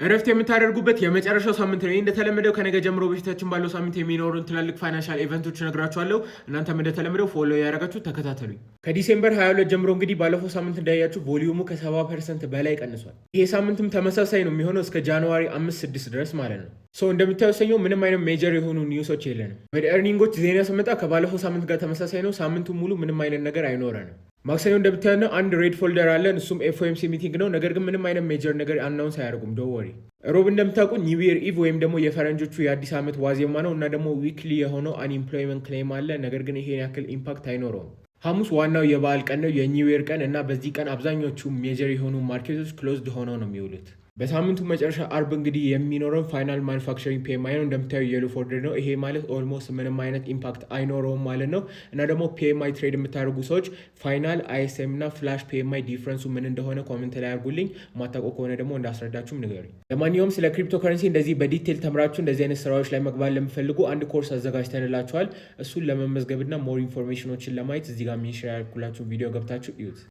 እረፍት የምታደርጉበት የመጨረሻው ሳምንት ነው። እንደተለመደው ከነገ ጀምሮ በፊታችን ባለው ሳምንት የሚኖሩን ትላልቅ ፋይናንሻል ኢቨንቶች እነግራችኋለሁ። እናንተም እንደተለመደው ፎሎ ያደረጋችሁ ተከታተሉኝ። ከዲሴምበር 22 ጀምሮ እንግዲህ ባለፈው ሳምንት እንዳያችሁ ቮሊዩሙ ከ70% በላይ ቀንሷል። ይሄ ሳምንትም ተመሳሳይ ነው የሚሆነው እስከ ጃንዋሪ 5-6 ድረስ ማለት ነው። እንደምታዩ ሰኞ ምንም አይነት ሜጀር የሆኑ ኒውሶች የለንም። ወደ ኤርኒንጎች ዜና ስመጣ ከባለፈው ሳምንት ጋር ተመሳሳይ ነው። ሳምንቱ ሙሉ ምንም አይነት ነገር አይኖረንም። ማክሰኞ እንደምታዩ አንድ ሬድ ፎልደር አለን። እሱም ኤፍኦኤምሲ ሚቲንግ ነው። ነገር ግን ምንም አይነት ሜጀር ነገር አናውንስ አያደርጉም። ዶንት ወሪ። ሮብ እንደምታውቁ ኒው ኢየር ኢቭ ወይም ደግሞ የፈረንጆቹ የአዲስ ዓመት ዋዜማ ነው እና ደግሞ ዊክሊ የሆነው አንኢምፕሎይመንት ክሌም አለ። ነገር ግን ይሄን ያክል ኢምፓክት አይኖረውም። ሐሙስ ዋናው የበዓል ቀን ነው፣ የኒው ኢየር ቀን እና በዚህ ቀን አብዛኞቹ ሜጀር የሆኑ ማርኬቶች ክሎዝድ ሆነው ነው የሚውሉት። በሳምንቱ መጨረሻ አርብ እንግዲህ የሚኖረው ፋይናል ማኑፋክቸሪንግ ፒኤምአይ ነው። እንደምታዩ የሎ ፎልደር ነው። ይሄ ማለት ኦልሞስት ምንም አይነት ኢምፓክት አይኖረውም ማለት ነው። እና ደግሞ ፒኤምአይ ትሬድ የምታደርጉ ሰዎች ፋይናል አይኤስኤም እና ፍላሽ ፒኤምአይ ዲፍረንሱ ምን እንደሆነ ኮሜንት ላይ አድርጉልኝ። ማታውቁ ከሆነ ደግሞ እንዳስረዳችሁም ንገሩኝ። ለማንኛውም ስለ ክሪፕቶ ከረንሲ እንደዚህ በዲቴል ተምራችሁ እንደዚህ አይነት ስራዎች ላይ መግባት ለምፈልጉ አንድ ኮርስ አዘጋጅተንላችኋል። እሱን ለመመዝገብና ሞር ኢንፎርሜሽኖችን ለማየት እዚህ ጋር ሜንሽን ያደርኩላችሁ ቪዲዮ ገብታችሁ እዩት።